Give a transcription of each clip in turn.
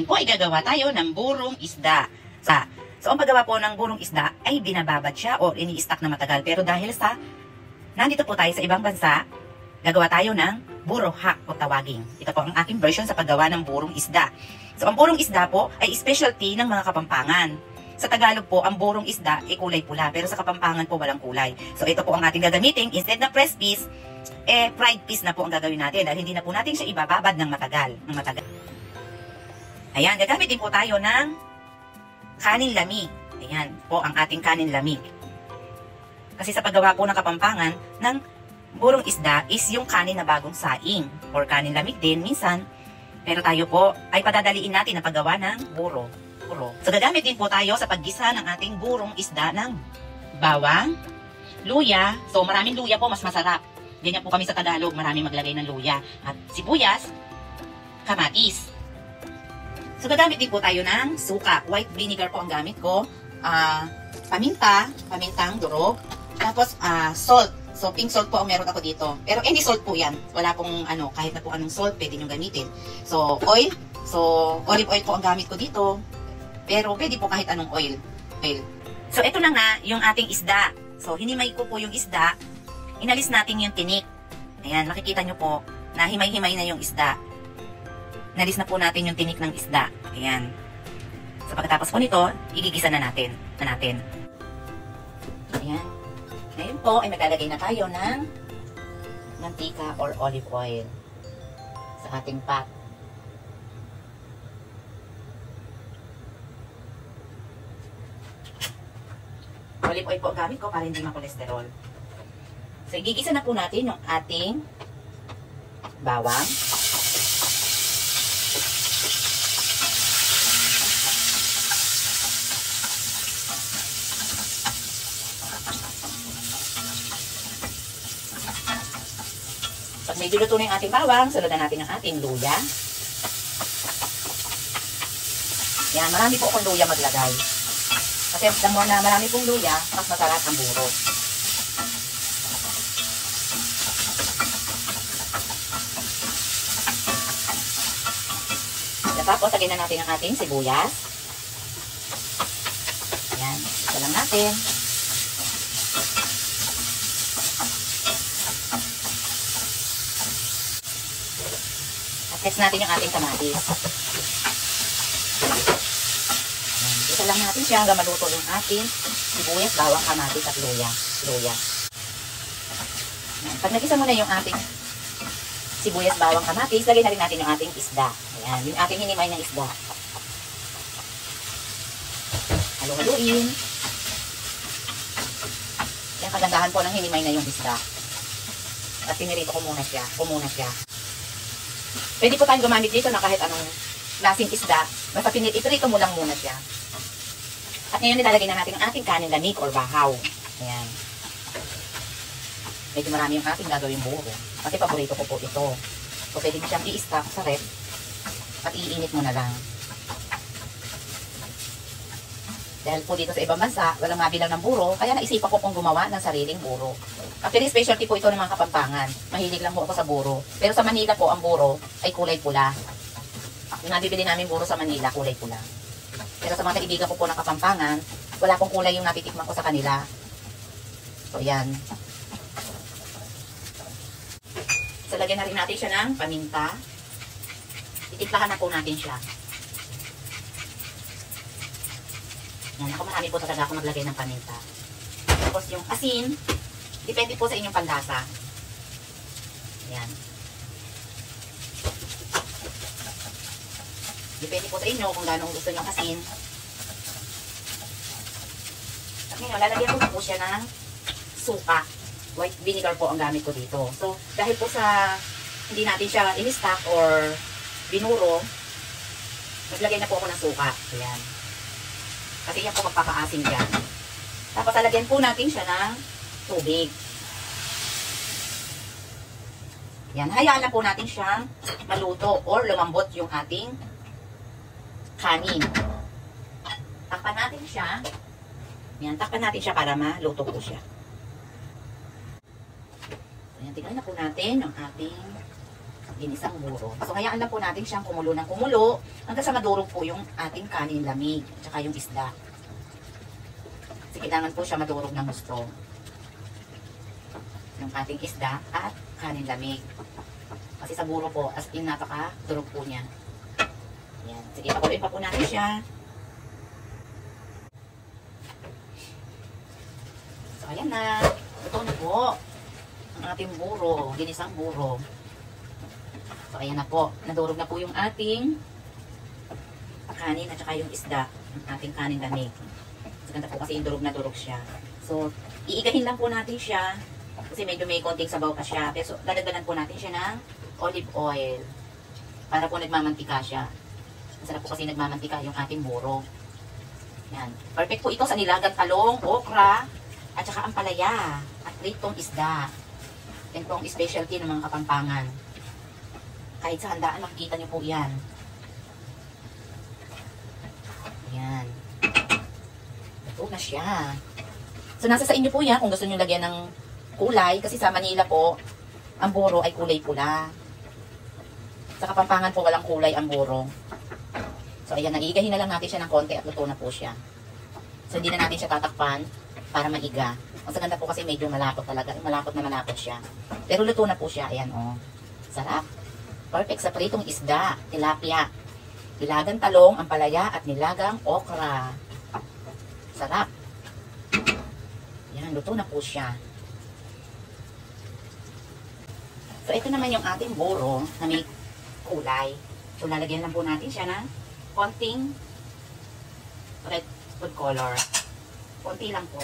Ngayon po ay gagawa tayo ng burong isda. So, ang paggawa po ng burong isda ay binababad siya o ini-stack na matagal. Pero dahil sa nandito po tayo sa ibang bansa, gagawa tayo ng buro hack o tawagin. Ito po ang aking version sa paggawa ng burong isda. So, ang burong isda po ay specialty ng mga Kapampangan. Sa Tagalog po, ang burong isda ay kulay pula, pero sa Kapampangan po walang kulay. So, ito po ang ating gagamitin. Instead na press piece, fried piece na po ang gagawin natin dahil hindi na po natin siya ibababad ng matagal. Ayan, gagamit din po tayo ng kanin lamig. Ayan po ang ating kanin lamig. Kasi sa paggawa po ng Kapampangan, ng burong isda is yung kanin na bagong saing or kanin lamig din minsan. Pero tayo po ay padadaliin natin ang paggawa ng buro. So gagamit din po tayo sa paggisa ng ating burong isda ng bawang, luya. So maraming luya po, mas masarap. Ganyan po kami sa Tagalog, maraming maglagay ng luya. At sibuyas, kamatis. So gagamit din po tayo ng suka. White vinegar po ang gamit ko. Pamintang durog. Tapos salt. So pink salt po ang meron ako dito. Pero any salt po yan. Wala pong kahit na po anong salt pwede nyo gamitin. So oil. So olive oil po ang gamit ko dito. Pero pwede po kahit anong oil. So ito na nga yung ating isda. So hinimay ko po yung isda. Inalis natin yung tinik. Ayan, makikita nyo po na himay-himay na yung isda. Inalis na po natin yung tinik ng isda. Ayan. So pagkatapos po nito, igigisa na natin. Ayan. Ngayon po ay maglalagay na tayo ng mantika or olive oil sa ating pot. Olive oil po gamit ko para hindi ma-cholesterol. So, igigisa na po natin yung ating bawang. Pag medyo luto na yung ating bawang, sunod na natin ang ating luya. Yan, marami po akong luya maglagay. Kasi the more na marami pong luya, mas masarap ang buro. Tapos, lagyan na natin ang ating sibuyas. Ayan, isa lang natin. At next natin yung ating kamatis. Isa lang natin siya hanggang maluto yung ating sibuyas, bawang, kamatis at luya. Pag nagisa mo na yung ating sibuyas, bawang, kamatis, lagay na rin natin yung ating isda. Ayan, yung ating hinimay ng isda. Halu-haluin. Yan, kagandahan po ng hinimay na yung isda. At pinirito ko muna siya. Pwede po tayong gumamit dito na kahit anong klaseng isda. Basta pinirito mo lang muna siya. At ngayon nilalagay na natin ang ating kanin lamig or bahaw. Ayan. Medyo marami yung ating gagawin buro. Kasi paborito ko po ito. So pwede mo siyang i-stack sa rep at iinit mo na lang. Dahil po dito sa ibang bansa, walang mabilang ng buro, kaya naisipan ko pong gumawa ng sariling buro. Actually, specialty po ito ng mga Kapampangan. Mahilig lang po ako sa buro. Pero sa Manila po, ang buro ay kulay pula. Yung nabibili namin buro sa Manila, kulay pula. Pero sa mga kaibigan ko po ng Kapampangan, wala pong kulay yung natitikman ko sa kanila. So, yan. So, lagyan na rin natin siya ng paminta. Itiplahan na po natin siya. Yan, ako marami po talaga ako maglagay ng paminta. Tapos yung asin, depende po sa inyong panlasa. Yan. Depende po sa inyo kung gaano gusto nyo asin. At ngayon, lalagyan ko na po siya ng suka. White vinegar po ang gamit ko dito. So, dahil po sa hindi natin siya in-stack or binuro, maglagay na po ako ng suka. Ayan. Kasi yan po magpapaasim dyan. Tapos, lalagyan po natin siya ng tubig. Yan. Hayaan na po natin siyang maluto or lumambot yung ating kanin. Takpan natin siya. Yan, takpan natin siya para maluto po siya. Ayan, tignan na po natin ang ating ginisang buro. So, hayaan lang po natin siyang kumulo ng kumulo hanggang sa madurog po yung ating kanin lamig, tsaka yung isda. Kasi kailangan po siya madurog ng gusto. Yung ating isda at kanin lamig. Kasi sa buro po, as in napaka-durog po niya. Yan. Sige, pakuluin pa po natin siya. So, ayan na. Ito na po ang ating buro, ginisang buro. So, ayan na po. Nadurog na po yung ating kanin at saka yung isda. Yung ating kanin lamig. So, ganda po kasi yung durog na durog siya. So, iigahin lang po natin siya. Kasi medyo may konting sabaw pa siya. Pero so, dadagdagan po natin siya ng olive oil. Para po nagmamantika siya. Masarap po kasi nagmamantika yung ating buro. Yan. Perfect po ito sa nilagang talong, okra, at saka ampalaya. At pritong isda. Yan po ang specialty ng mga Kapampangan. Kahit sa handaan, makikita nyo po yan. Ayan. Ito na siya. So, nasa sa inyo po yan kung gusto nyo lagyan ng kulay. Kasi sa Manila po, ang buro ay kulay pula. Sa Kapampangan po, walang kulay ang buro. So, ayan, naigahin na lang natin siya ng konti at luto na po siya. So, hindi na natin siya tatakpan para maiga. Ang ganda po kasi medyo malapot talaga. Malapot na malapot siya. Pero luto na po siya. Ayan, oh. Sarap. Perfect sa pritong isda, tilapia, nilagang talong, ampalaya, at nilagang okra. Sarap. Yan, luto na po siya. So, ito naman yung ating buro na may kulay. So, lalagyan lang po natin siya ng konting red food color. Konti lang po.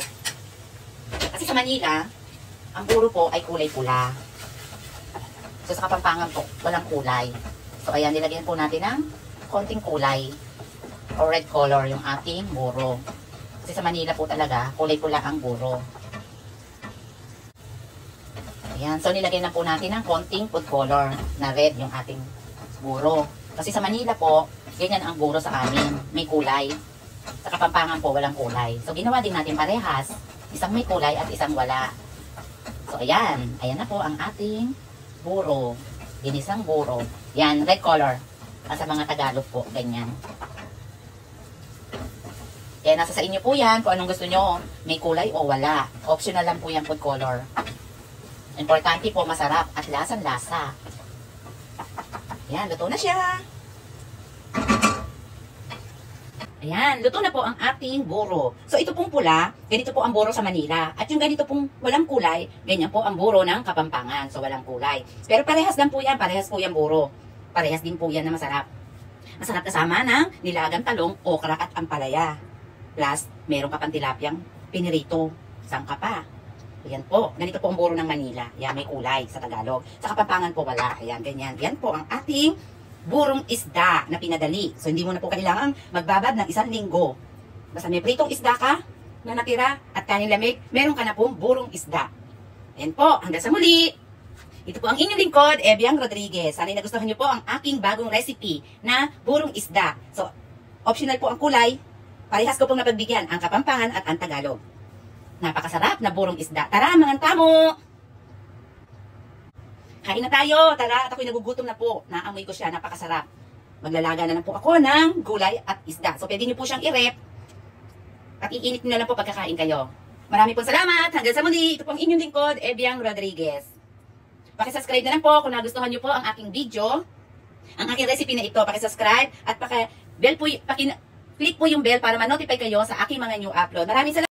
Kasi sa Manila, ang buro po ay kulay pula. So, sa Kapampangan po, walang kulay. So, ayan, nilagyan po natin ng konting kulay or red color yung ating buro. Kasi sa Manila po talaga, kulay pula ang buro. Ayan, so nilagyan na po natin ng konting food color na red yung ating buro. Kasi sa Manila po, ganyan ang buro sa amin. May kulay. Sa Kapampangan po, walang kulay. So, ginawa din natin parehas. Isang may kulay at isang wala. So, ayan. Ayan na po ang ating buro. Ginisang buro. Yan, red color. Sa mga Tagalog po, ganyan. Kaya nasa sa inyo po yan, kung anong gusto nyo. May kulay o wala. Optional lang po yan food color. Importante po, masarap at lasang-lasa. Yan, luto na siya. Ayan, luto na po ang ating buro. So, ito pong pula, ganito po ang buro sa Manila. At yung ganito pong walang kulay, ganyan po ang buro ng Kapampangan. So, walang kulay. Pero parehas lang po yan, parehas po yung buro. Parehas din po yan na masarap. Masarap kasama ng nilagang talong, okra at ampalaya. Plus, meron ka pang tilapyang pinirito. Sangka pa. Ayan po, ganito po ang buro ng Manila. Yan, may kulay sa Tagalog. Sa Kapampangan po wala. Ayan, ganyan. Yan po ang ating burong isda na pinadali. So, hindi mo na po kailangang magbabad ng 1 linggo. Basta may pritong isda ka na natira at kanin lamig, meron ka na pong burong isda. Ayan po, hanggang sa muli. Ito po ang inyong lingkod, Ebiang Rodriguez. Sana'y nagustuhan niyo po ang aking bagong recipe na burong isda. So, optional po ang kulay. Parehas ko pong napagbigyan ang Kapampangan at ang Tagalog. Napakasarap na burong isda. Tara, mga tamo! Kain na tayo. Tara, at ako'y nagugutom na po. Naamoy ko siya. Napakasarap. Maglalaga na lang po ako ng gulay at isda. So, pwede niyo po siyang i-rep. At iinit niyo na lang po pagkakain kayo. Marami pong salamat. Hanggang sa muli. Ito po ang inyong lingkod, Ebiang Rodriguez. Pakisubscribe na lang po kung nagustuhan niyo po ang aking video. Ang aking recipe na ito. Pakisubscribe at click po yung bell para ma-notify kayo sa aking mga new upload. Maraming salamat.